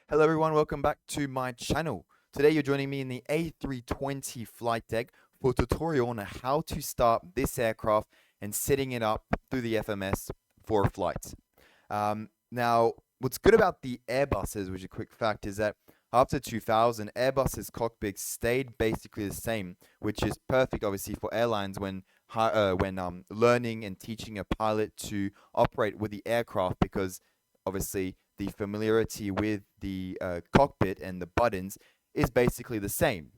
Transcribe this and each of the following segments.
Hello everyone, welcome back to my channel. Today you're joining me in the A320 flight deck for a tutorial on how to start this aircraft and setting it up through the FMS for a flight. Now, what's good about the Airbuses, which is a quick fact, is that after 2000, Airbus's cockpits stayed basically the same, which is perfect obviously for airlines when learning and teaching a pilot to operate with the aircraft, because obviously the familiarity with the cockpit and the buttons is basically the same.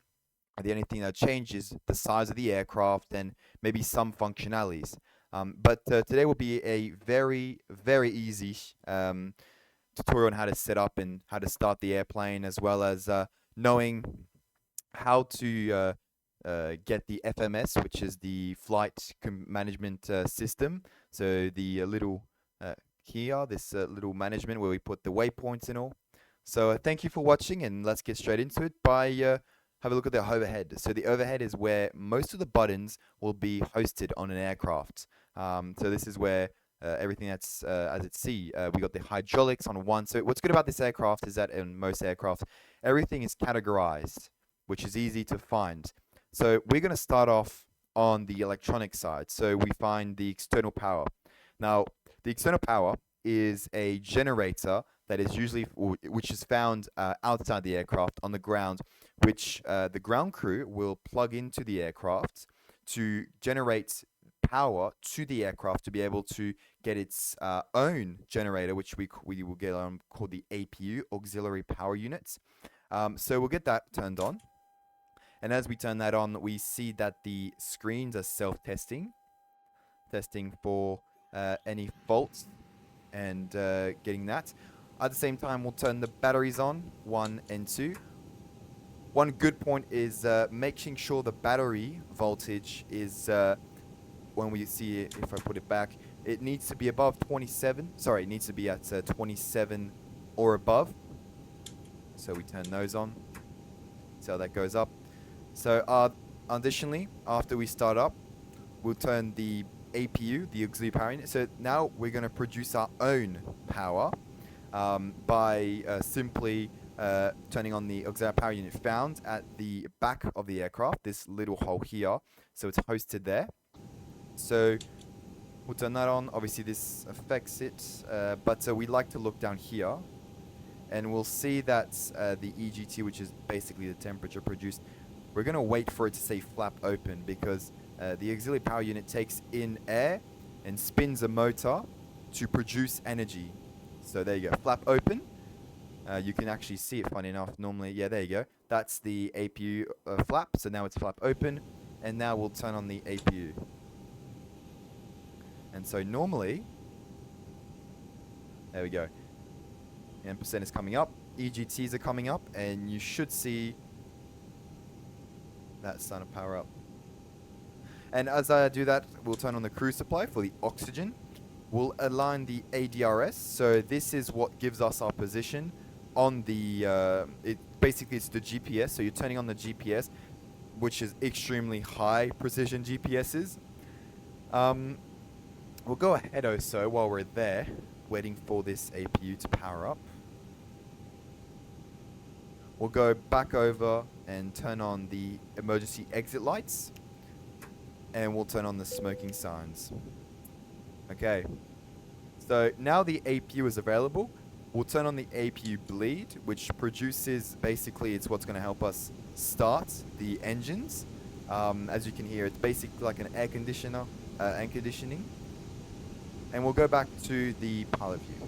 The only thing that changes the size of the aircraft and maybe some functionalities. But today will be a very easy tutorial on how to set up and how to start the airplane, as well as knowing how to get the FMS, which is the flight management system. So the little here, this little management where we put the waypoints and all. So thank you for watching, and let's get straight into it by have a look at the overhead. So the overhead is where most of the buttons will be hosted on an aircraft. So this is where everything that's as at sea. We got the hydraulics on one. So what's good about this aircraft is that in most aircraft, everything is categorized, which is easy to find. So we're going to start off on the electronic side. So we find the external power. Now, the external power is a generator that is usually, which is found outside the aircraft on the ground, which the ground crew will plug into the aircraft to generate power to the aircraft to be able to get its own generator, which we will get called the APU, auxiliary power units. So we'll get that turned on. And as we turn that on, we see that the screens are self-testing, testing for any faults and getting that. At the same time, we'll turn the batteries on, 1 and 2. One good point is making sure the battery voltage is, when we see it, if I put it back, it needs to be above 27. Sorry, it needs to be at 27 or above. So we turn those on. See how that goes up. So additionally, after we start up, we'll turn the APU, the auxiliary power unit. So now we're going to produce our own power by simply turning on the auxiliary power unit found at the back of the aircraft, this little hole here. So it's hosted there. So we'll turn that on. Obviously this affects it, but we like to look down here, and we'll see that the EGT, which is basically the temperature produced, we're going to wait for it to say flap open, because the auxiliary power unit takes in air and spins a motor to produce energy. So there you go, flap open. You can actually see it, funny enough, normally. Yeah, there you go. That's the APU flap. So now it's flap open, and now we'll turn on the APU. And so normally, there we go. N% is coming up, EGTs are coming up, and you should see that starting to power up. And as I do that, we'll turn on the cruise supply for the oxygen. We'll align the ADRS. So this is what gives us our position on the, basically it's the GPS. So you're turning on the GPS, which is extremely high precision GPSs. We'll go ahead also while we're there, waiting for this APU to power up. We'll go back over and turn on the emergency exit lights, and we'll turn on the smoking signs. Okay, so now the APU is available. We'll turn on the APU bleed, which produces, basically it's what's going to help us start the engines. As you can hear, it's basically like an air conditioning. And we'll go back to the pilot view.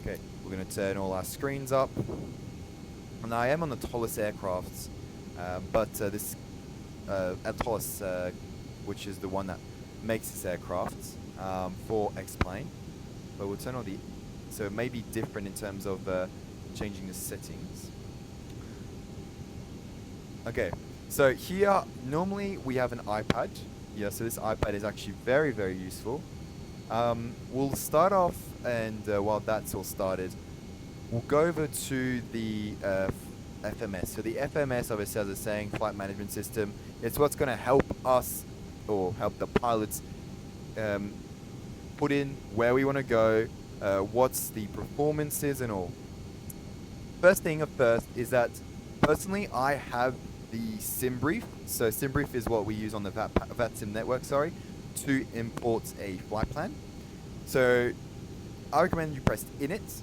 Okay, we're going to turn all our screens up. And I am on the tallest aircrafts, but this Atolls, which is the one that makes this aircraft for X-Plane. But we'll turn on the, so it may be different in terms of changing the settings. Okay, so here normally we have an iPad. Yeah, so this iPad is actually very useful. We'll start off, and while that's all started, we'll go over to the FMS. So the FMS, obviously, as I was saying, flight management system, it's what's going to help us, or help the pilots, put in where we want to go, what's the performances and all. First thing first is that personally I have the SIMBRIEF. So SIMBRIEF is what we use on the VATSIM network, to import a flight plan. So I recommend you press init,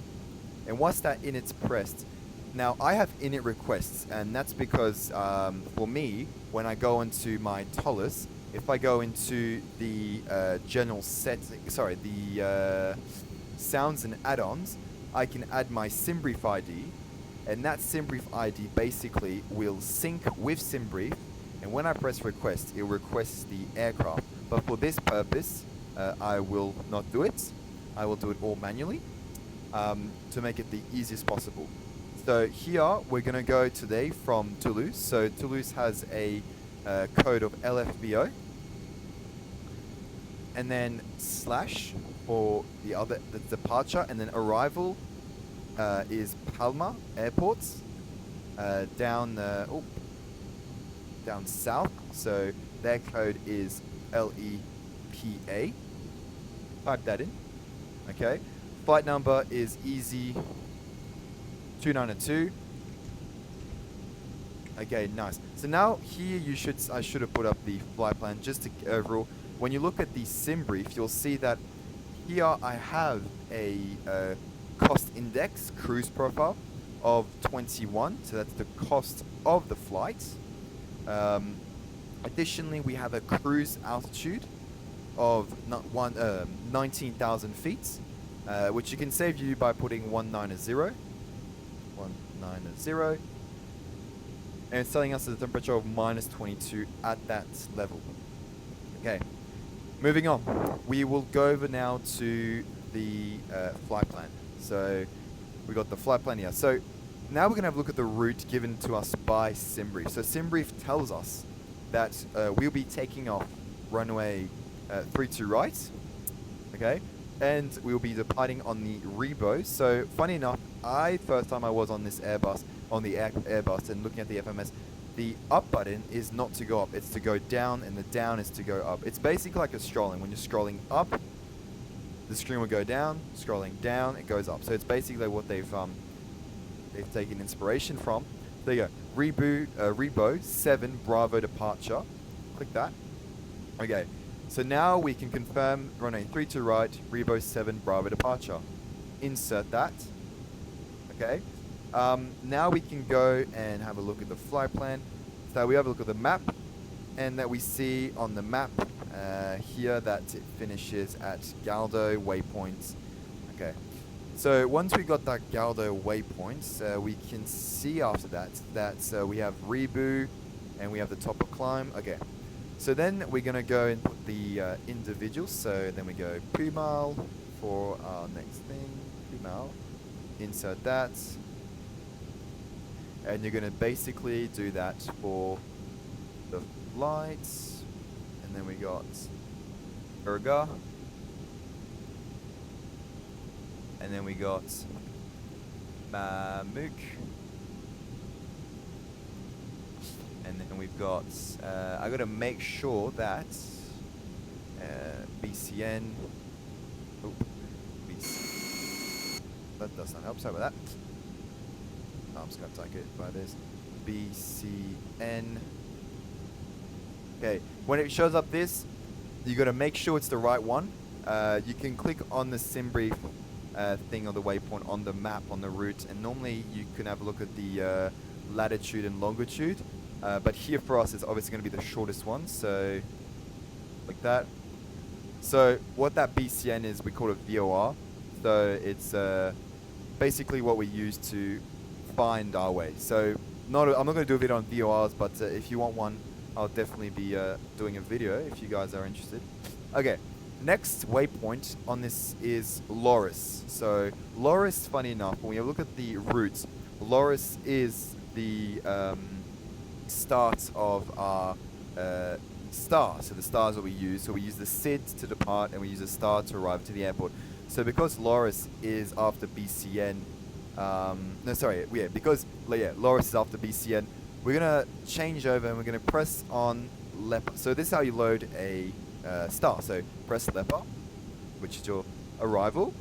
and once that init's pressed, now I have init requests, and that's because for me, when I go into my TOLUS, if I go into the general the sounds and add-ons, I can add my SIMBRIEF ID, and that SIMBRIEF ID basically will sync with SIMBRIEF, and when I press request, it requests the aircraft. But for this purpose, I will not do it. I will do it all manually to make it the easiest possible. So here we're going to go today from Toulouse. So Toulouse has a code of LFBO, and then slash for the departure, and then arrival is Palma Airports down south. So their code is LEPA. Type that in. Okay. Flight number is Easy 292. Okay, nice. So now here I should have put up the flight plan just to overall. When you look at the SIMBRIEF, you'll see that here I have a cost index cruise profile of 21. So that's the cost of the flight. Additionally, we have a cruise altitude of 19,000 feet, which you can save you by putting 190. And it's telling us the temperature of minus 22 at that level. Okay, moving on. We will go over now to the flight plan. So we got the flight plan here. So now we're going to have a look at the route given to us by SIMBRIEF. So SIMBRIEF tells us that we'll be taking off runway 32 right, okay, and we'll be departing on the Rebo. So funny enough, first time I was on this Airbus, Airbus, and looking at the FMS, the up button is not to go up, it's to go down, and the down is to go up. It's basically like a scrolling. When you're scrolling up, the screen will go down, scrolling down, it goes up. So it's basically what they've taken inspiration from. There you go. Rebo 7 Bravo departure. Click that. Okay. So now we can confirm runway 32 right, Rebo 7 Bravo departure. Insert that. Okay. Now we can go and have a look at the flight plan. So we have a look at the map, and that we see on the map here that it finishes at Galdo waypoints. Okay. So once we got that Galdo waypoints, we can see after that we have Rebo and we have the top of climb. Okay. So then we're going to go and put the individuals. So then we go Pumal for our next thing. Pumal. Insert that. And you're going to basically do that for the flights. And then we got Urga. And then we got Mamuk. And then we've got, I got to make sure that BCN, that does not help, sorry about that. I'm just going to take it by this, BCN. Okay, when it shows up this, you got to make sure it's the right one. You can click on the SIMBRIEF thing or the waypoint on the map, on the route, and normally you can have a look at the latitude and longitude. But here for us, it's obviously going to be the shortest one, so like that. So what that BCN is, we call it VOR. So it's basically what we use to find our way. So I'm not going to do a video on VORs, but if you want one, I'll definitely be doing a video if you guys are interested. Okay, next waypoint on this is Loris. So Loris, funny enough, when we look at the routes, Loris is the start of our star. So the stars that we use. So we use the SID to depart, and we use a star to arrive to the airport. So because Loris is after BCN, Loris is after BCN, we're gonna change over and we're gonna press on Leopard. So this is how you load a star. So press Leopard, which is your arrivals.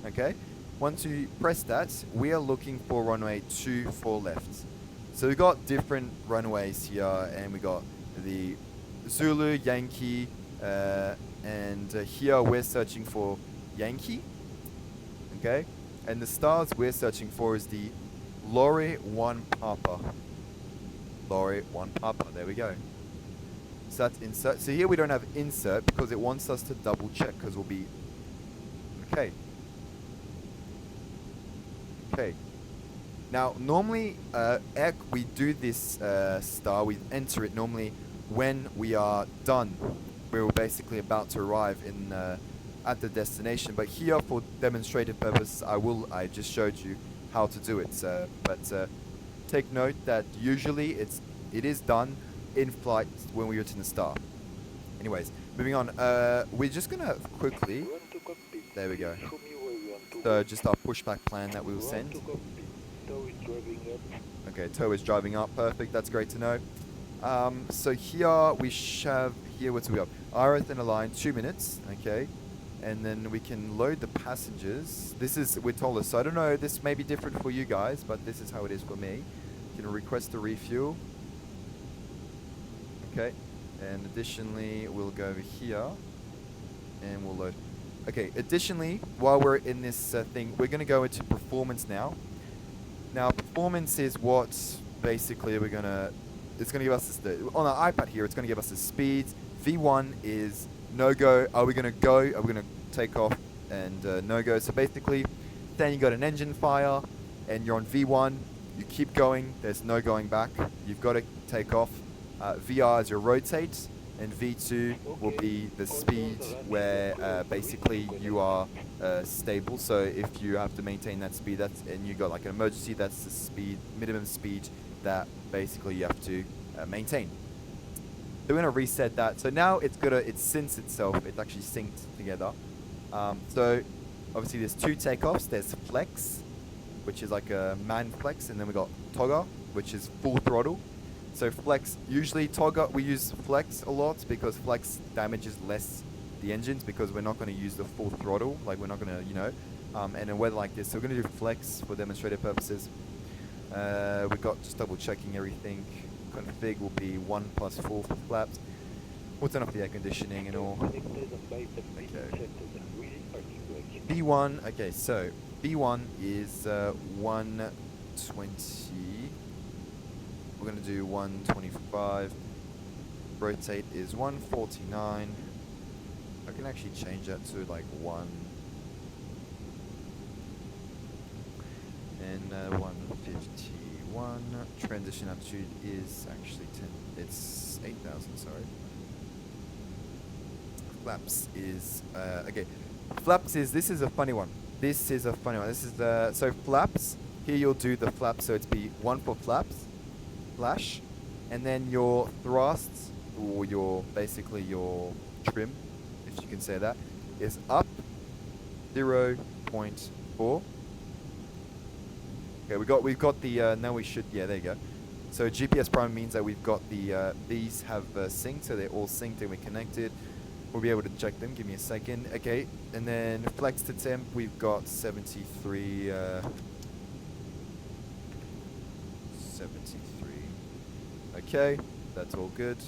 Okay, Once you press that, we are looking for runway 24 left. So we got different runways here, and we got the Zulu, Yankee, and here we're searching for Yankee. Okay, and the stars we're searching for is the Lorry 1 Papa. Lorry 1 Papa, there we go. So that's insert. So here we don't have insert because it wants us to double check because we'll be... Okay. Okay. Now, normally, we do this star, we enter it normally when we are done. We're basically about to arrive in at the destination. But here, for demonstrative purposes, I just showed you how to do it. But take note that usually it is done in flight when we return the star. Anyways, moving on. We're just gonna quickly. There we go. So just our pushback plan that we will send. Okay, tow is driving up. Perfect. That's great to know. So here we have what do we have? RS in a line, 2 minutes. Okay, and then we can load the passengers. This is we're told us. So I don't know. This may be different for you guys, but this is how it is for me. You can request a refuel. Okay, and additionally we'll go over here and we'll load. Okay, additionally, while we're in this thing, we're going to go into performance now. Now, performance is what basically it's going to give us this, on our iPad here, it's going to give us the speeds. V1 is no-go. Are we going to go? Are we going to take off? And no-go. So basically, then you got an engine fire and you're on V1. You keep going. There's no going back. You've got to take off. VR is your rotate. And V2 will be the speed where basically you are stable. So if you have to maintain that speed, and you got like an emergency, that's the speed, minimum speed that basically you have to maintain. So we're gonna reset that. So now it syncs itself. It's actually synced together. So obviously there's 2 takeoffs. There's flex, which is like a man flex, and then we got togger, which is full throttle. So flex, usually togger, we use flex a lot because flex damages less the engines because we're not going to use the full throttle, like we're not going to, and in weather like this. So we're going to do flex for demonstrative purposes. We got just double checking everything. Config will be 1 + 4 for flaps. We'll turn off the air conditioning and all. Okay. B1, okay, so B1 is 120. We're going to do 125. Rotate is 149. I can actually change that to like 1. And 151. Transition altitude is actually 10. It's 8,000, sorry. Flaps is, okay. Flaps is, this is a funny one. This is a funny one. This is the, so flaps, here you'll do the flaps, so it's be 1 for flaps. Flash, and then your thrusts, or basically your trim, if you can say that, is up 0.4. Okay, we've got the now we should, yeah, there you go. So GPS prime means that we've got the these have synced, so they're all synced and we're connected. We'll be able to check them. Give me a second. Okay, and then flex to temp, we've got 73. 73. Okay, that's all good.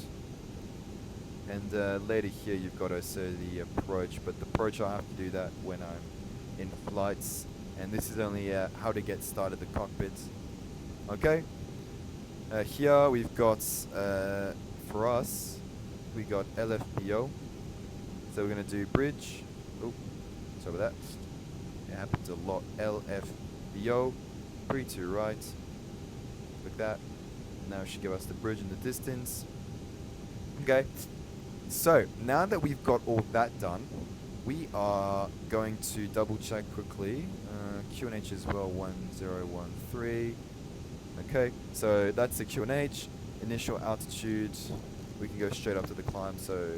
And later here you've got also the approach, but the approach I have to do that when I'm in flights. And this is only how to get started the cockpit. Okay. Here we've got for us we got LFBO. So we're gonna do bridge. Oh, sorry about that. It happens a lot. LFBO. 3 to right. Like that. Now it should give us the bridge in the distance. Okay, so now that we've got all that done, we are going to double check quickly. QNH as well, 1013. Okay, so that's the QNH. Initial altitude, we can go straight up to the climb, so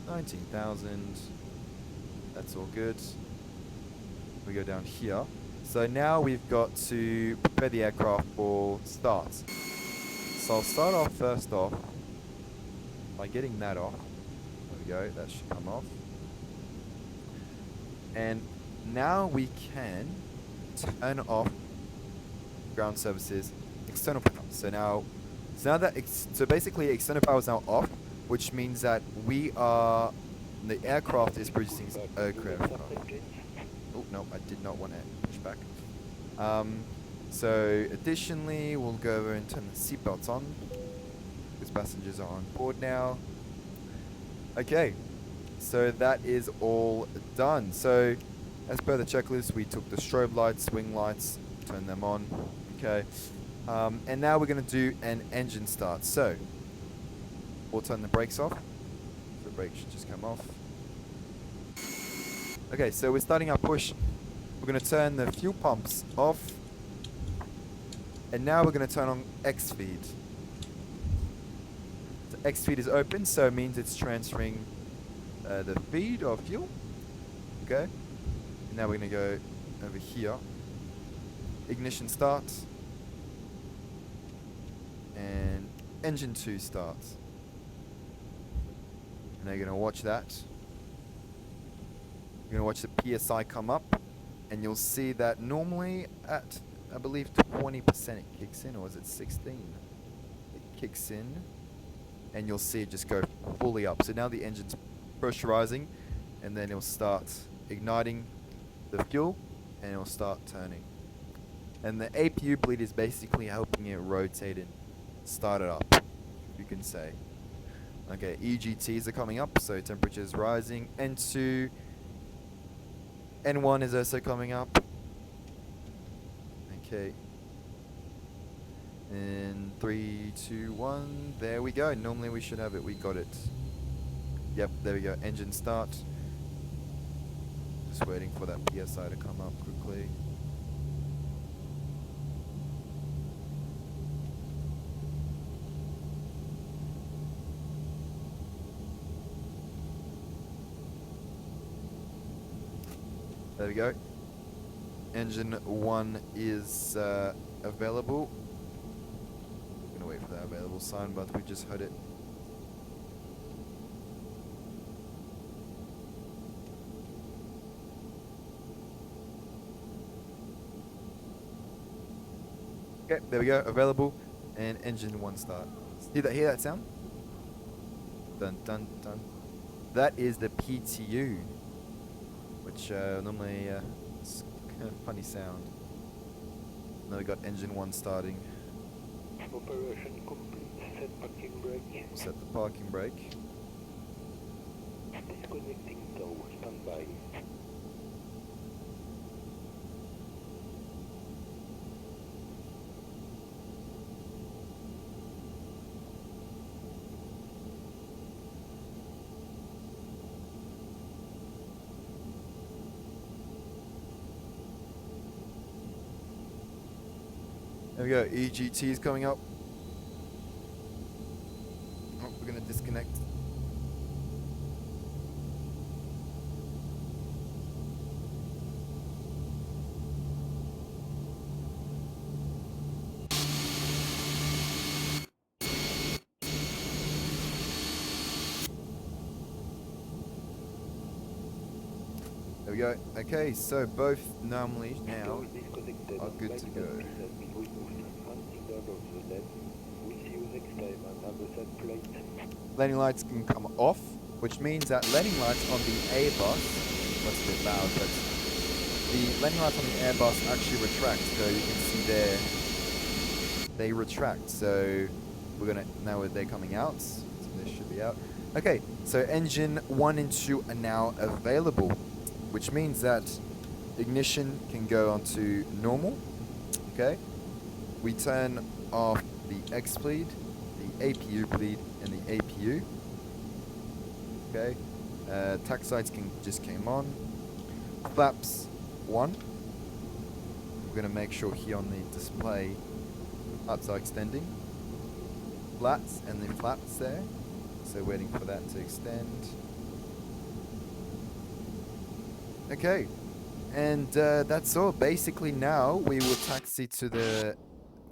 19,000. That's all good. We go down here. So now we've got to prepare the aircraft for start. So I'll start off first off by getting that off. There we go, that should come off. And now we can turn off ground services, external power. So now that so basically external power is now off, which means that the aircraft is producing aircraft. Oh no, I did not want to push back. So additionally, we'll go over and turn the seatbelts on because passengers are on board now. Okay, so that is all done. So as per the checklist, we took the strobe lights, swing lights, turned them on. Okay, and now we're going to do an engine start. So we'll turn the brakes off. The brakes should just come off. Okay, so we're starting our push. We're going to turn the fuel pumps off. And now we're going to turn on X-feed. So X-feed is open, so it means it's transferring the feed of fuel. Okay. And now we're going to go over here. Ignition starts. And engine 2 starts. And now you're going to watch that. You're going to watch the PSI come up. And you'll see that normally at, I believe, 20% it kicks in, or is it 16? It kicks in, and you'll see it just go fully up. So now the engine's pressurizing, and then it'll start igniting the fuel, and it'll start turning. And the APU bleed is basically helping it rotate and start it up, you can say. Okay, EGTs are coming up, so temperature is rising. N2, N1 is also coming up. Okay. And 3, 2, 1. There we go. Normally we should have it. We got it. Yep, there we go. Engine start. Just waiting for that PSI to come up quickly. There we go. Engine 1 is available. I'm gonna wait for that available sign, but we just heard it. Okay, there we go. Available, and engine 1 start. Hear that sound? Dun dun dun. That is the PTU, which normally it's kind of funny sound. Now we got engine 1 starting. Operation complete. Set parking brake. Set the parking brake. Disconnecting tow. Standby. There we go, EGT is coming up. Oh, we're gonna disconnect. There we go. Okay, so both normally now are good to go. Landing lights can come off, which means that landing lights on the Airbus, that's a bit loud, but the landing lights on the Airbus actually retract, so you can see there, they retract, so we're gonna, now they're coming out, so they should be out. Okay, so engine 1 and 2 are now available, which means that ignition can go onto normal, okay? We turn off the X bleed, the APU bleed, and the APU. Okay, tack sights just came on. Flaps 1. We're gonna make sure here on the display flaps are extending. Flats and the flaps there. So waiting for that to extend. Okay, and that's all. Basically now we will taxi to the.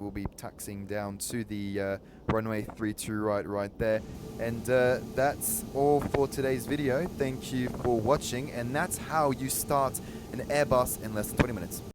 We'll be taxiing down to the runway 32 right there, and that's all for today's video. Thank you for watching, and that's how you start an Airbus in less than 20 minutes.